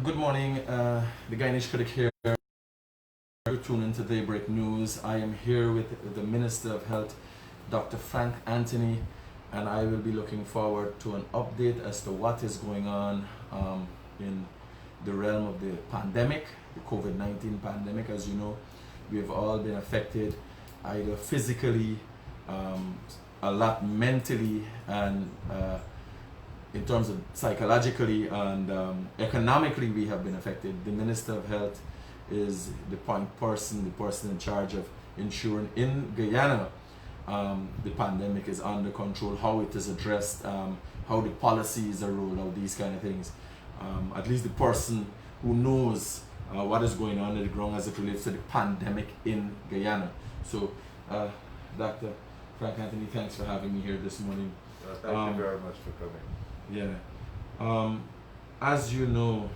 Good morning, the Guyanese Critic here. You tune into Daybreak News. I am here with the Minister of Health, Dr. Frank Anthony, and I will be looking forward to an update as to what is going on in the realm of the pandemic, the COVID-19 pandemic. As you know, we have all been affected either physically, a lot mentally, and in terms of psychologically and economically, we have been affected. The Minister of Health is the point person, the person in charge of ensuring in Guyana the pandemic is under control, how it is addressed, how the policies are rolled out, these kind of things. At least the person who knows what is going on the ground as it relates to the pandemic in Guyana. So, Dr. Frank Anthony, thanks for having me here this morning. Thank you very much for coming. Yeah. As you know,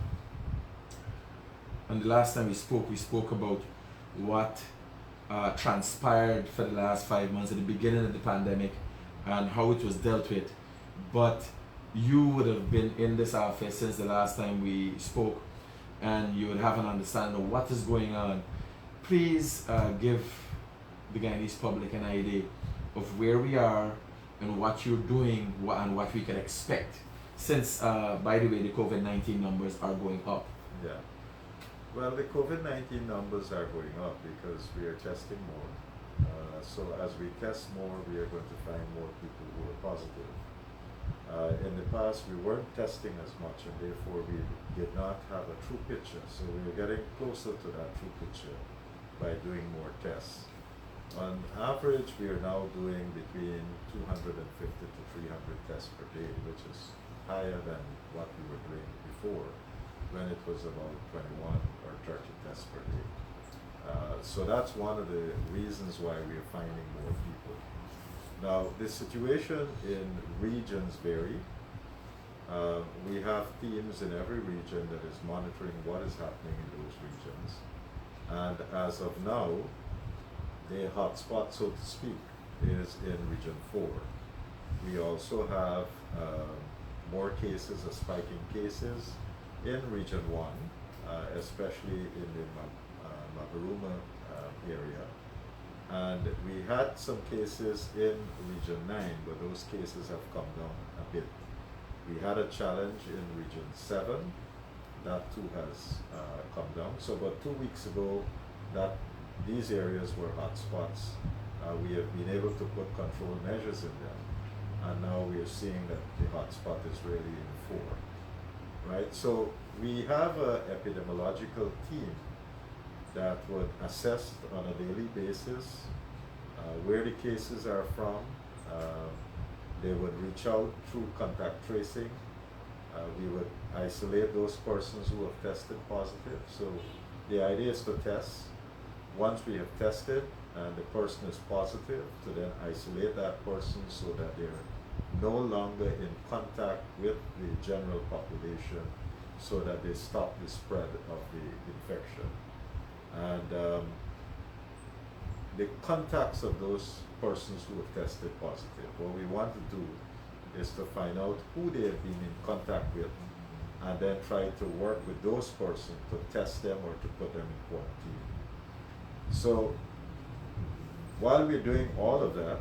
and the last time we spoke about what transpired for the last 5 months at the beginning of the pandemic and how it was dealt with. But you would have been in this office since the last time we spoke, and you would have an understanding of what is going on. Please give the Guyanese public an idea of where we are and what you're doing and what we can expect, since, by the way, the COVID-19 numbers are going up. Yeah. Well, the COVID-19 numbers are going up because we are testing more. So as we test more, we are going to find more people who are positive. In the past, we weren't testing as much, and therefore we did not have a true picture. So we are getting closer to that true picture by doing more tests. On average, we are now doing between 250 to 300 tests per day, which is higher than what we were doing before, when it was about 21 or 30 tests per day. So that's one of the reasons why we are finding more people. Now, the situation in regions vary. We have teams in every region that is monitoring what is happening in those regions. And as of now, the hotspot, so to speak, is in Region 4. We also have more cases, a spike in cases in Region 1, especially in the Mabaruma area. And we had some cases in Region 9, but those cases have come down a bit. We had a challenge in Region 7, that too has come down. So about 2 weeks ago, these areas were hotspots. We have been able to put control measures in them, and now we are seeing that the hotspot is really in 4. Right? So we have an epidemiological team that would assess on a daily basis where the cases are from. They would reach out through contact tracing. We would isolate those persons who have tested positive. So the idea is to test. Once we have tested and the person is positive, to then isolate that person so that they're no longer in contact with the general population, so that they stop the spread of the infection. And the contacts of those persons who have tested positive, what we want to do is to find out who they have been in contact with, and then try to work with those persons to test them or to put them in quarantine. So while we're doing all of that,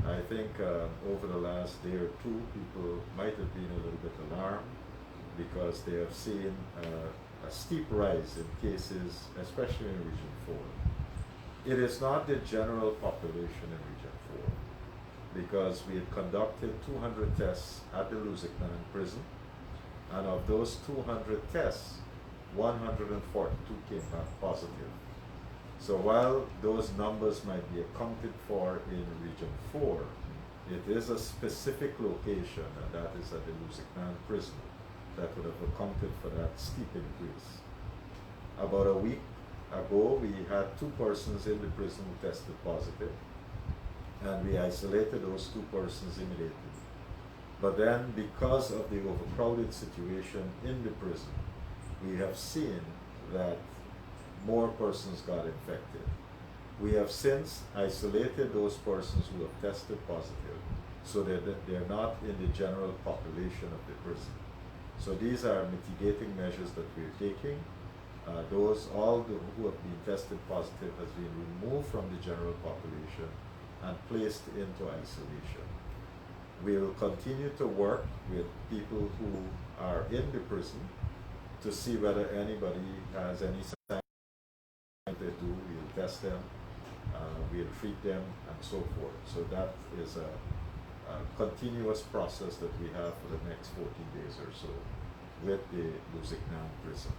I think over the last day or two, people might have been a little bit alarmed because they have seen a steep rise in cases, especially in Region 4. It is not the general population in Region 4, because we had conducted 200 tests at the Lusiknan prison, and of those 200 tests, 142 came back positive. So while those numbers might be accounted for in Region 4, it is a specific location, and that is at the Lusiknan prison, that would have accounted for that steep increase. About a week ago, we had 2 persons in the prison who tested positive, and we isolated those 2 persons immediately. But then, because of the overcrowded situation in the prison, we have seen that more persons got infected. We have since isolated those persons who have tested positive, so that they're not in the general population of the prison. So these are mitigating measures that we're taking. Who have been tested positive has been removed from the general population and placed into isolation. We will continue to work with people who are in the prison to see whether anybody has any signs. If they do, we'll test them, we'll treat them, and so forth. So that is a continuous process that we have for the next 14 days or so with the Lusignan prison.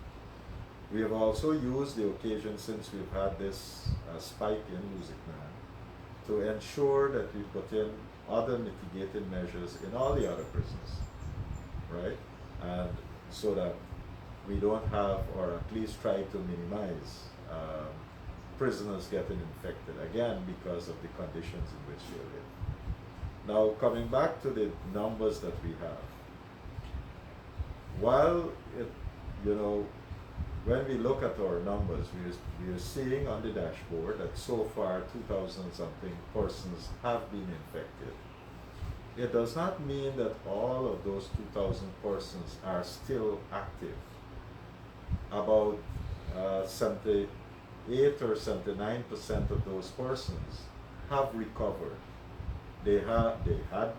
We have also used the occasion, since we've had this spike in Lusignan, to ensure that we put in other mitigating measures in all the other prisons, right? And so that we don't have, or at least try to minimize prisoners getting infected, again, because of the conditions in which they live. Now, coming back to the numbers that we have, while when we look at our numbers, we are seeing on the dashboard that so far 2,000 something persons have been infected. It does not mean that all of those 2,000 persons are still active. About 78 or 79% of those persons have recovered. They had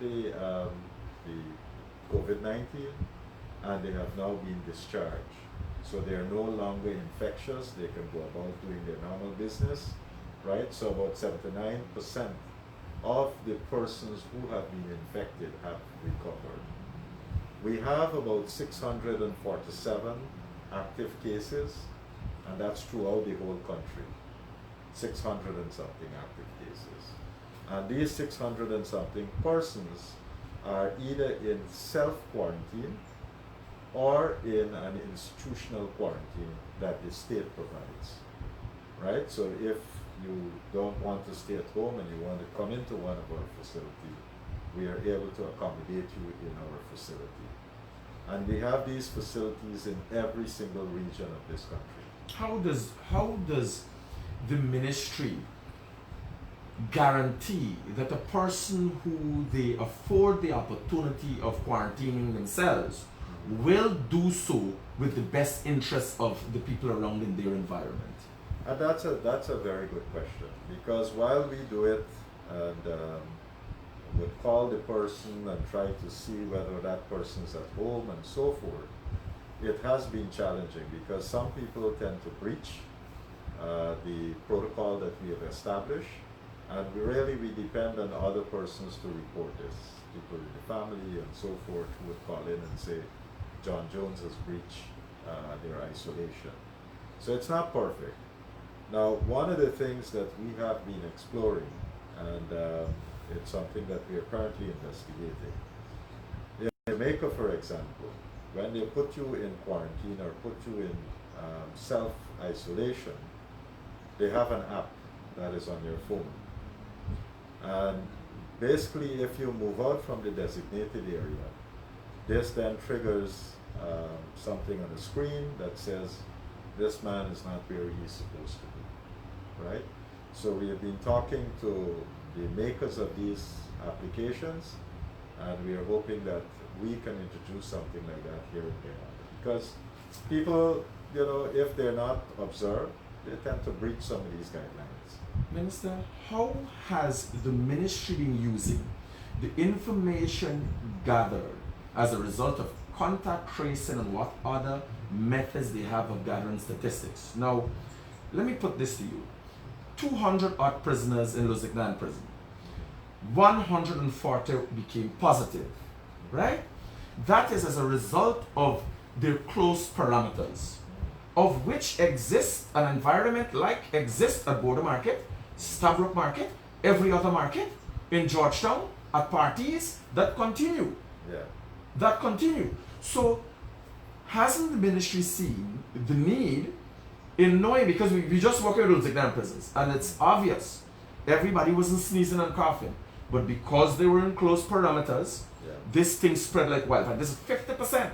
the COVID-19, and they have now been discharged. So they are no longer infectious. They can go about doing their normal business, right? So about 79% of the persons who have been infected have recovered. We have about 647 active cases, and that's throughout the whole country. 600 and something active cases. And these 600 and something persons are either in self-quarantine or in an institutional quarantine that the state provides, right? So if you don't want to stay at home and you want to come into one of our facilities, we are able to accommodate you in our facility. And we have these facilities in every single region of this country. How does the ministry guarantee that a person who they afford the opportunity of quarantining themselves will do so with the best interests of the people around in their environment? And that's a very good question, because while we do it and would call the person and try to see whether that person's at home and so forth, it has been challenging because some people tend to breach the protocol that we have established, and we depend on other persons to report this, people in the family and so forth, who would call in and say, John Jones has breached their isolation. So it's not perfect. Now, one of the things that we have been exploring, and it's something that we are currently investigating, in Jamaica, for example, when they put you in quarantine or put you in self-isolation, they have an app that is on your phone. And basically, if you move out from the designated area, this then triggers something on the screen that says, this man is not where he's supposed to be, right? So we have been talking to the makers of these applications, and we are hoping that we can introduce something like that here in Guyana. Because people, if they're not observed, they tend to breach some of these guidelines. Minister, how has the ministry been using the information gathered as a result of contact tracing and what other methods they have of gathering statistics? Now, let me put this to you. 200 odd prisoners in Lusignan prison. 140 became positive, right? That is as a result of their close parameters, of which exists an environment like exists at Border Market, Stabrook Market, every other market, in Georgetown, at parties that continue. Yeah. That continue. So, hasn't the ministry seen the need in knowing, because we just work with Lusignan prisons, and it's obvious, everybody wasn't sneezing and coughing, but because they were in close parameters, this thing spread like wildfire. This is 50%.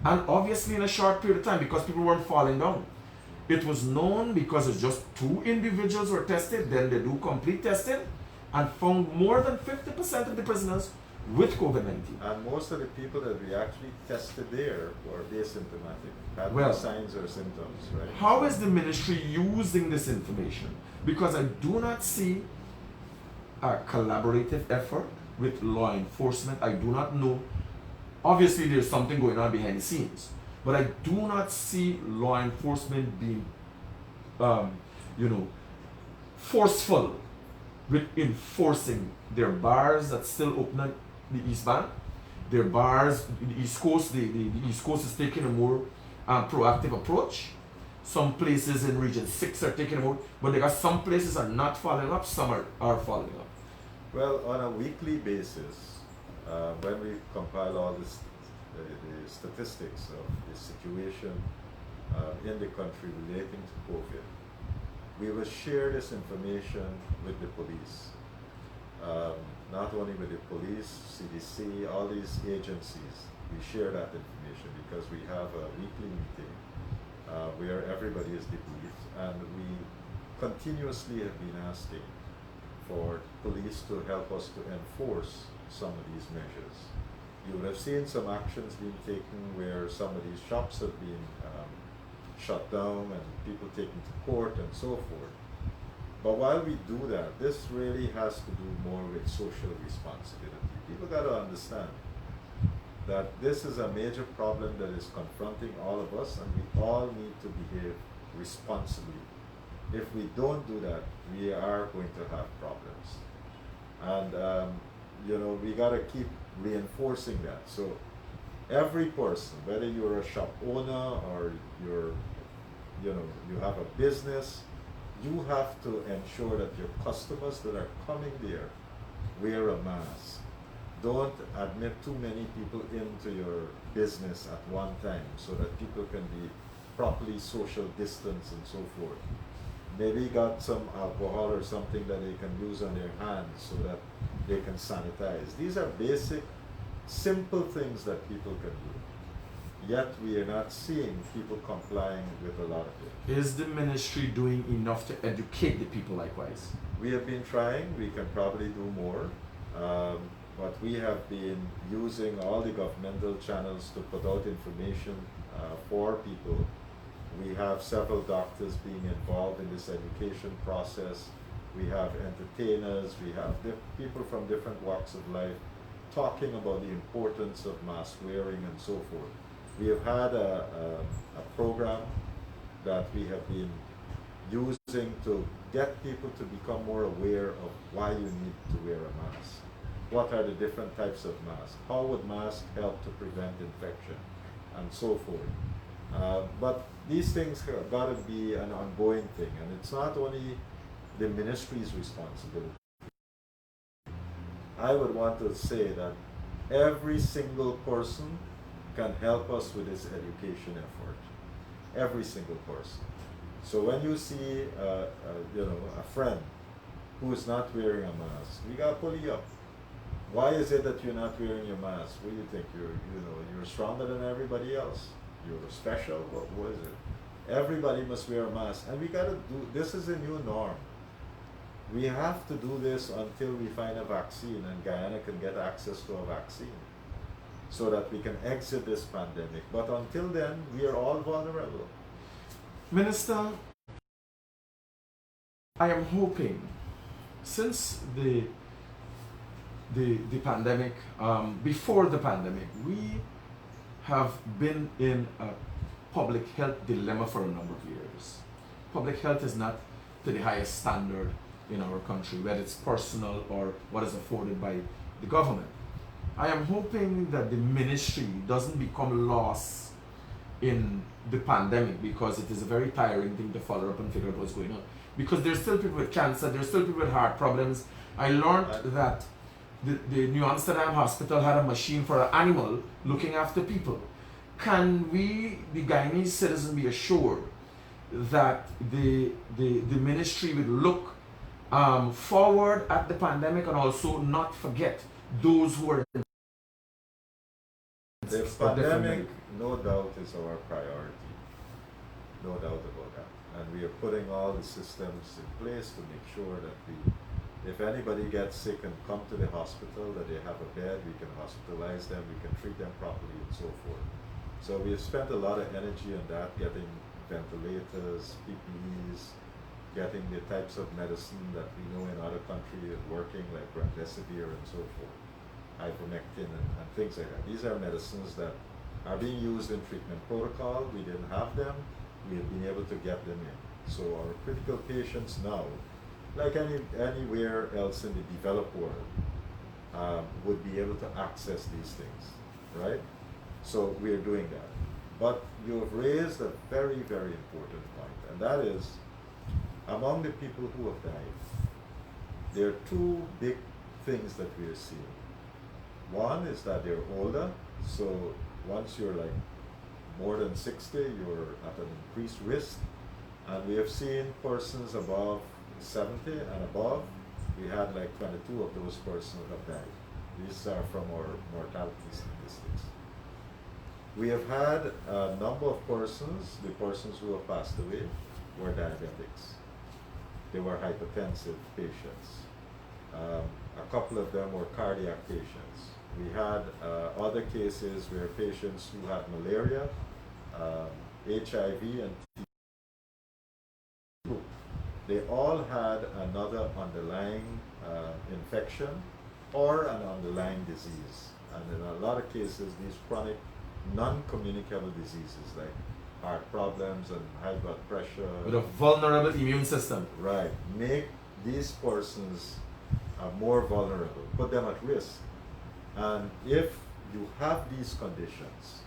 And obviously in a short period of time, because people weren't falling down. It was known because it's just 2 individuals were tested, then they do complete testing, and found more than 50% of the prisoners with COVID-19. And most of the people that we actually tested there were asymptomatic, had Well, no signs or symptoms, right? How is the ministry using this information? Because I do not see a collaborative effort with law enforcement. I do not know. Obviously, there's something going on behind the scenes, but I do not see law enforcement being, forceful with enforcing their bars that still open on the East Bank. Their bars, the East Coast, the East Coast is taking a more proactive approach. Some places in Region 6 are taking a more, but because some places are not following up, some are following up. Well, on a weekly basis, when we compile all the statistics of the situation in the country relating to COVID, we will share this information with the police. Not only with the police, CDC, all these agencies, we share that information because we have a weekly meeting where everybody is debriefed, and we continuously have been asking for police to help us to enforce some of these measures. You would have seen some actions being taken where some of these shops have been shut down and people taken to court and so forth. But while we do that, this really has to do more with social responsibility. People got to understand that this is a major problem that is confronting all of us, and we all need to behave responsibly. If we don't do that, we are going to have problems. And we got to keep reinforcing that. So every person, whether you're a shop owner or you have a business, you have to ensure that your customers that are coming there wear a mask. Don't admit too many people into your business at one time so that people can be properly social distance and so forth. Maybe got some alcohol or something that they can use on their hands so that they can sanitize. These are basic, simple things that people can do. Yet we are not seeing people complying with a lot of it. Is the ministry doing enough to educate the people likewise? We have been trying. We can probably do more. But we have been using all the governmental channels to put out information for people. We have several doctors being involved in this education process. We have entertainers. We have people from different walks of life talking about the importance of mask wearing and so forth. We have had a program that we have been using to get people to become more aware of why you need to wear a mask. What are the different types of masks? How would masks help to prevent infection? And so forth. But these things have got to be an ongoing thing, and it's not only the ministry's responsibility. I would want to say that every single person can help us with this education effort. Every single person. So when you see a friend who is not wearing a mask, we got to pull you up. Why is it that you're not wearing your mask? What do you think? You're stronger than everybody else. You're special. What is it? Everybody must wear a mask, and we got to do. This is a new norm. We have to do this until we find a vaccine, and Guyana can get access to a vaccine, so that we can exit this pandemic. But until then, we are all vulnerable. Minister, I am hoping, since the pandemic, before the pandemic, we have been in a public health dilemma for a number of years. Public health is not to the highest standard in our country, whether it's personal or what is afforded by the government. I am hoping that the ministry doesn't become lost in the pandemic, because it is a very tiring thing to follow up and figure out what's going on. Because there's still people with cancer, there's still people with heart problems. I learned that the New Amsterdam hospital had a machine for an animal looking after people. Can we, the Guyanese citizens, be assured that the ministry will look forward at the pandemic and also not forget those who are in the pandemic, no doubt, is our priority. No doubt about that. And we are putting all the systems in place to make sure that we if anybody gets sick and come to the hospital, that they have a bed, we can hospitalize them, we can treat them properly and so forth. So we have spent a lot of energy on that, getting ventilators, PPEs, getting the types of medicine that we know in other countries is working, like remdesivir and so forth, ivermectin and things like that. These are medicines that are being used in treatment protocol. We didn't have them. We have been able to get them in. So our critical patients now, like anywhere else in the developed world, would be able to access these things, right? So we are doing that. But you have raised a very, very important point, and that is, among the people who have died, there are two big things that we are seeing. One is that they're older, so once you're like more than 60, you're at an increased risk. And we have seen persons above 70 and above. We had like 22 of those persons have died. These are from our mortality statistics. We have had a number of persons, the persons who have passed away were diabetics. They were hypertensive patients. A couple of them were cardiac patients. We had other cases where patients who had malaria, HIV, and TB, they all had another underlying infection or an underlying disease. And in a lot of cases, these chronic non-communicable diseases like heart problems and high blood pressure. With a vulnerable immune system. Right. Make these persons more vulnerable, put them at risk. And if you have these conditions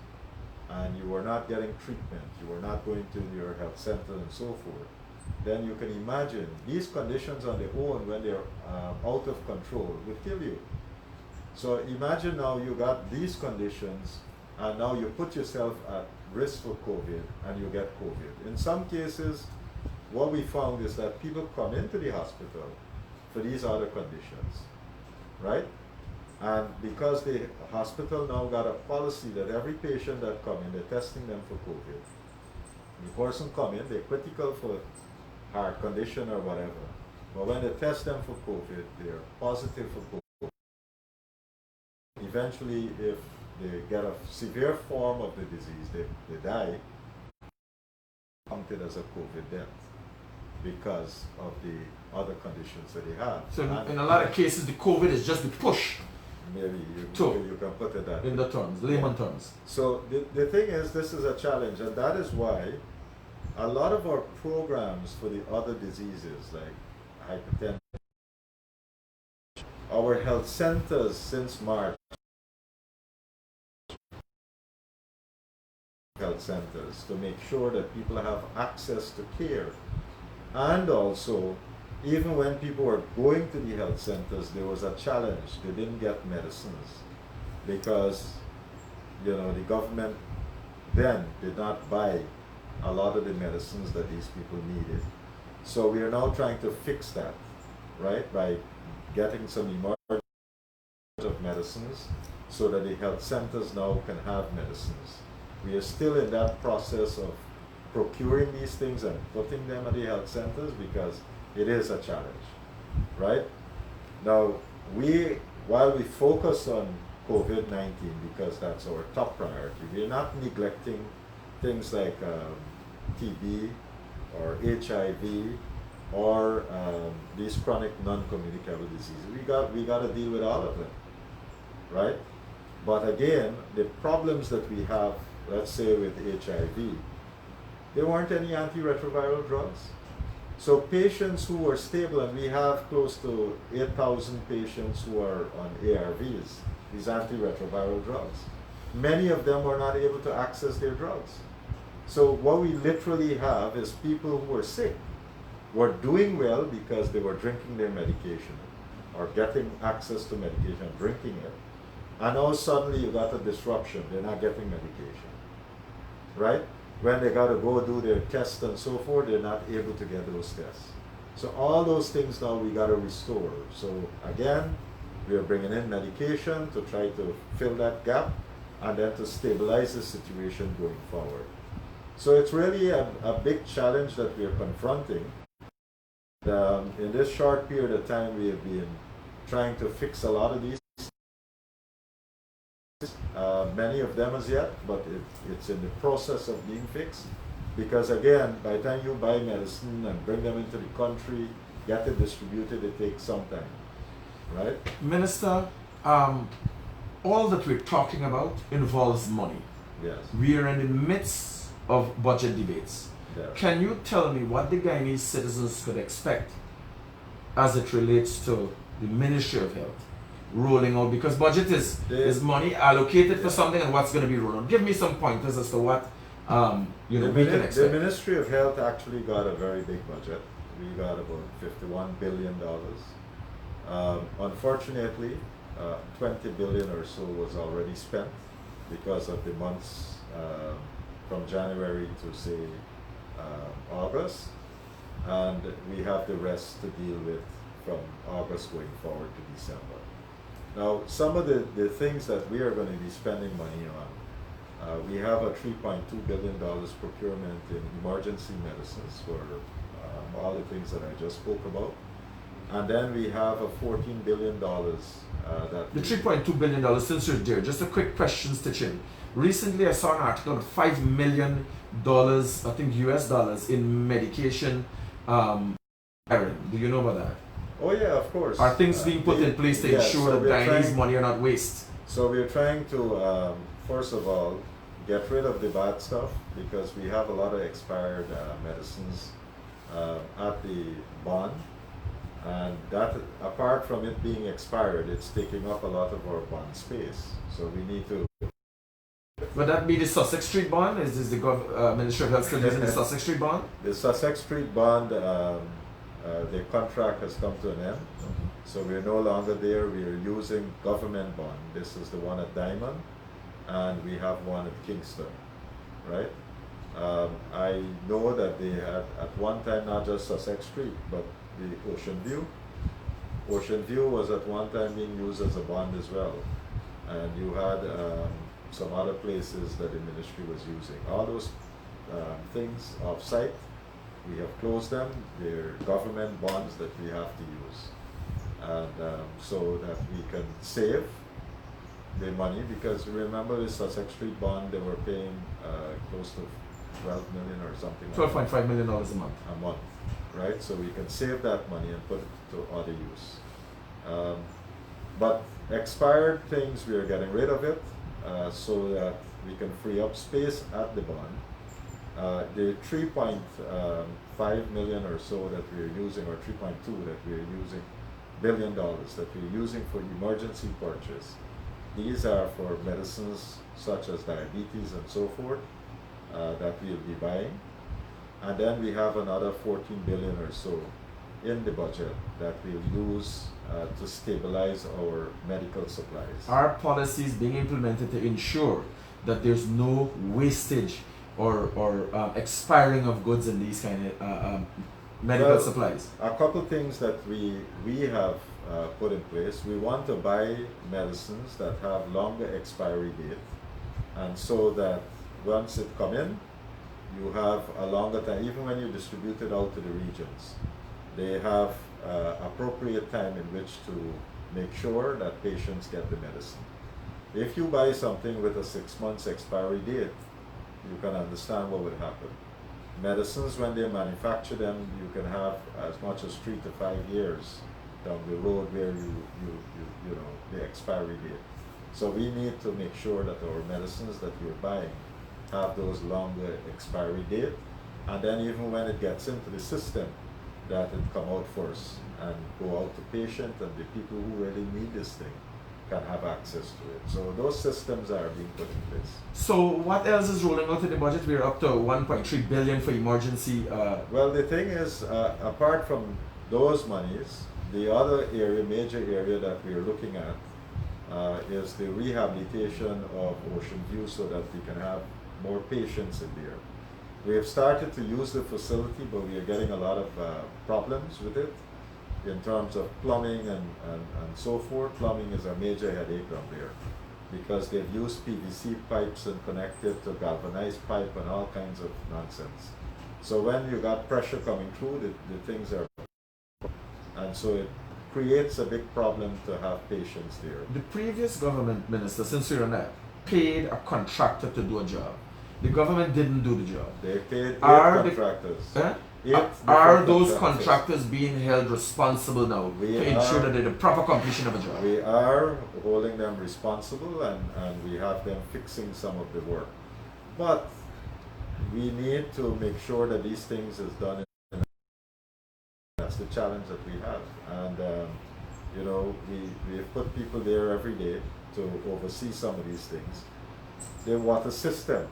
and you are not getting treatment, you are not going to your health center and so forth, then you can imagine these conditions on their own, when they're out of control, would kill you. So imagine now you got these conditions and now you put yourself at risk for COVID and you get COVID. In some cases, what we found is that people come into the hospital for these other conditions, right? And because the hospital now got a policy that every patient that come in, they're testing them for COVID. The person come in, they're critical for heart condition or whatever. But when they test them for COVID, they're positive for COVID. Eventually, if they get a severe form of the disease, they die, counted as a COVID death because of the other conditions that they have. So in a lot of cases, the COVID is just the push. Maybe you can put it that in the terms, layman terms. So the thing is, this is a challenge, and that is why a lot of our programs for the other diseases like hypertension, our health centers since March, health centers, to make sure that people have access to care. And also, even when people were going to the health centers, there was a challenge. They didn't get medicines because, the government then did not buy a lot of the medicines that these people needed. So we are now trying to fix that, right, by getting some emergence of medicines so that the health centers now can have medicines. We are still in that process of procuring these things and putting them at the health centers because it is a challenge, right? Now, while we focus on COVID-19 because that's our top priority, we're not neglecting things like TB or HIV or these chronic non-communicable diseases. We got to deal with all of them, right? But again, the problems that we have, let's say with HIV, there weren't any antiretroviral drugs. So patients who were stable, and we have close to 8,000 patients who are on ARVs, these antiretroviral drugs. Many of them were not able to access their drugs. So what we literally have is people who were sick, were doing well because they were drinking their medication or getting access to medication, drinking it. And now suddenly you got a disruption, they're not getting medication, right? When they got to go do their tests and so forth, they're not able to get those tests. So all those things now we got to restore. So again, we are bringing in medication to try to fill that gap and then to stabilize the situation going forward. So it's really a big challenge that we are confronting. In this short period of time, we have been trying to fix a lot of these. Many of them as yet, but it's in the process of being fixed. Because again, by the time you buy medicine and bring them into the country, get it distributed, it takes some time, right? Minister, all that we're talking about involves money. Yes. We are in the midst of budget debates. Yes. Can you tell me what the Guyanese citizens could expect as it relates to the Ministry of Health rolling out? Because budget is money allocated for something, and what's going to be rolled out. Give me some pointers as to what we can expect. The Ministry of Health actually got a very big budget. We got about $51 billion. Unfortunately, 20 billion or so was already spent because of the months from January to say August, and we have the rest to deal with from August going forward to December. Now, some of the things that we are going to be spending money on, we have a $3.2 billion procurement in emergency medicines for all the things that I just spoke about. And then we have a $14 billion that... The $3.2 billion, since you're there, just a quick question, Stitchin. Recently I saw an article about $5 million, I think US dollars, in medication hiring. Do you know about that? Oh yeah, of course. Are things being put in place to ensure that Guyanese money are not waste? So we're trying to, first of all, get rid of the bad stuff, because we have a lot of expired medicines at the bond. And that, apart from it being expired, it's taking up a lot of our bond space. So we need to... Would that be the Sussex Street bond? Is this the Ministry of Health still using the Sussex Street bond? The Sussex Street bond, the contract has come to an end. So we're no longer there. We're using government bond. This is the one at Diamond, and we have one at Kingston, right? I know that they had at one time not just Sussex Street, but the Ocean View. Ocean View was at one time being used as a bond as well. And you had some other places that the ministry was using. All those things off-site, we have closed them. They're government bonds that we have to use. And so that we can save the money, because remember the Sussex Street bond, they were paying close to 12 million or something. $12.5 million a month. A month, right? So we can save that money and put it to other use. But expired things, we are getting rid of it so that we can free up space at the bond. The 3.5 million or so that we are using, or 3.2 that we are using, billion dollars that we're using for emergency purchase. These are for medicines such as diabetes and so forth that we'll be buying. And then we have another 14 billion or so in the budget that we'll use to stabilize our medical supplies. Are policies being implemented to ensure that there's no wastage or expiring of goods in these kind of medical supplies? A couple things that we have put in place. We want to buy medicines that have longer expiry date, and so that once it come in, you have a longer time. Even when you distribute it out to the regions, they have appropriate time in which to make sure that patients get the medicine. If you buy something with a 6 months expiry date, you can understand what would happen. Medicines, when they manufacture them, you can have as much as 3 to 5 years down the road where you know the expiry date. So we need to make sure that our medicines that we're buying have those longer expiry date, and then even when it gets into the system, that it come out first and go out to patient, and the people who really need this thing can have access to it. So those systems are being put in place. So what else is rolling out in the budget? We're up to 1.3 billion for emergency. Well, the thing is, apart from those monies, the other area, major area that we're looking at is the rehabilitation of Ocean View, so that we can have more patients in there. We have started to use the facility, but we are getting a lot of problems with it in terms of plumbing and so forth. Plumbing is a major headache down there because they've used PVC pipes and connected to galvanized pipe and all kinds of nonsense. So when you got pressure coming through, the things are And so it creates a big problem to have patients there. The previous government minister, since you're on that, paid a contractor to do a job. The government didn't do the job. They paid 8 Are contractors. the, 8 are different those contractors being held responsible now to ensure that they the proper completion of a job? We are holding them responsible, and we have them fixing some of the work. But we need to make sure that these things is done. That's the challenge that we have. And you know, we put people there every day to oversee some of these things. The water system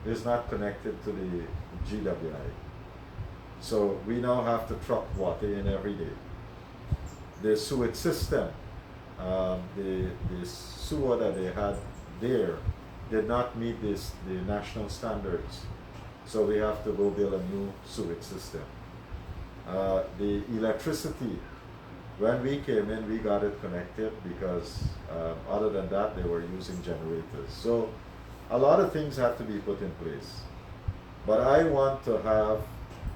is not connected to the GWI. So we now have to truck water in every day. The sewage system, the sewer that they had there did not meet the national standards. So we have to go build a new sewage system. The electricity, when we came in, we got it connected because other than that, they were using generators. So a lot of things have to be put in place. But I want to have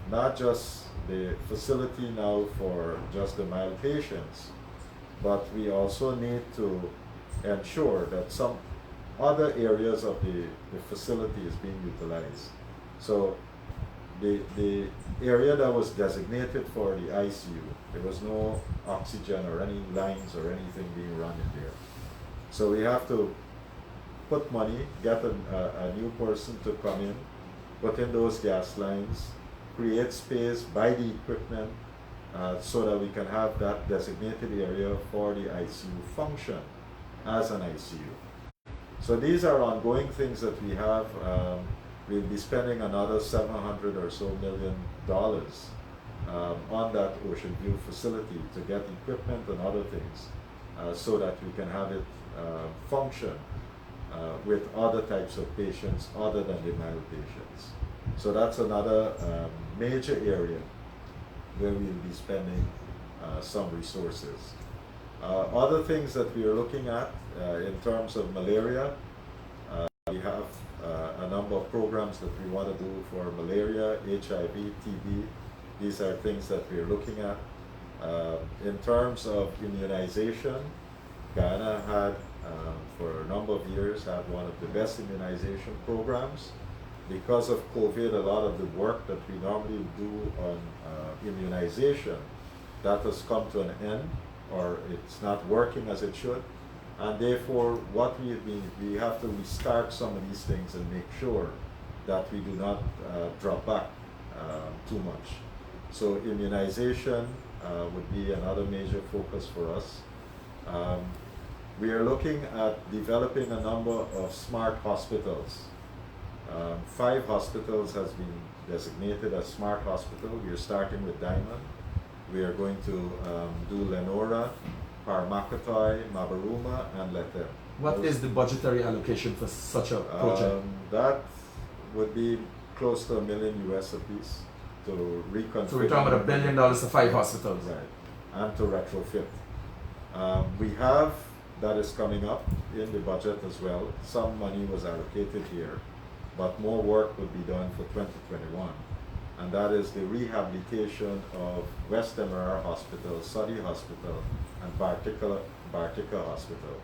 not just the facility now for just the mild patients, but we also need to ensure that some other areas of the facility is being utilized. So the area that was designated for the ICU, there was no oxygen or any lines or anything being run in there. So we have to put money, get a new person to come in, put in those gas lines, create space, buy the equipment, so that we can have that designated area for the ICU function as an ICU. So these are ongoing things that we have. We'll be spending another $700 or so million on that Ocean View facility to get equipment and other things, so that we can have it function with other types of patients other than the mild patients. So that's another major area where we'll be spending some resources. Other things that we are looking at in terms of malaria, we have a number of programs that we want to do for malaria, HIV, TB. These are things that we are looking at. In terms of immunization, Guyana had, for a number of years, had one of the best immunization programs. Because of COVID, a lot of the work that we normally do on immunization, that has come to an end, or it's not working as it should. And therefore, what we have to restart some of these things and make sure that we do not drop back too much. So immunization would be another major focus for us. We are looking at developing a number of smart hospitals. 5 hospitals has been designated as smart hospital. We are starting with Diamond. We are going to do Lenora, Parmakatoi, Mabaruma, and Letem. What is the budgetary allocation for such a project? That would be close to $1 million US a piece to reconfigure. So we're talking about $1 billion to 5 hospitals. Right, and to retrofit. We have, that is coming up in the budget as well. Some money was allocated here, but more work would be done for 2021. And that is the rehabilitation of West Demerara Hospital, Soddy Hospital, and Bartica Hospital.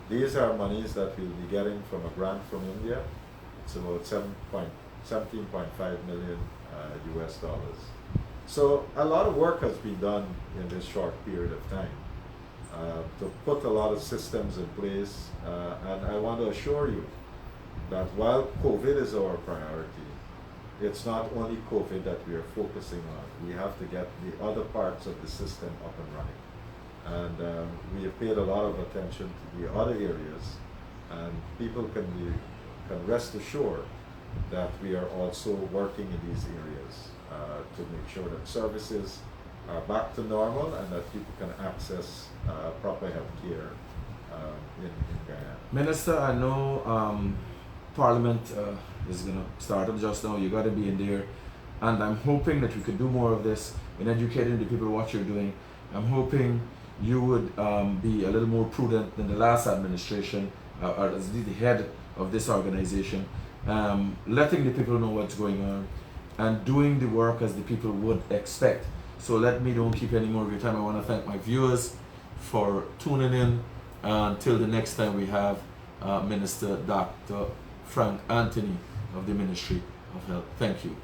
These are monies that we'll be getting from a grant from India. It's about 17.5 million US dollars. So a lot of work has been done in this short period of time to put a lot of systems in place. And I want to assure you that while COVID is our priority, it's not only COVID that we are focusing on. We have to get the other parts of the system up and running. And we have paid a lot of attention to the other areas, and people can rest assured that we are also working in these areas to make sure that services are back to normal and that people can access proper health care in Guyana. Minister, I know Parliament is going to start up just now. You got to be in there, and I'm hoping that we could do more of this in educating the people what you're doing. I'm hoping you would be a little more prudent than the last administration, or as the head of this organization, letting the people know what's going on and doing the work as the people would expect. So let me don't keep any more of your time. I want to thank my viewers for tuning in. Until the next time, we have Minister Dr. Frank Anthony of the Ministry of Health. Thank you.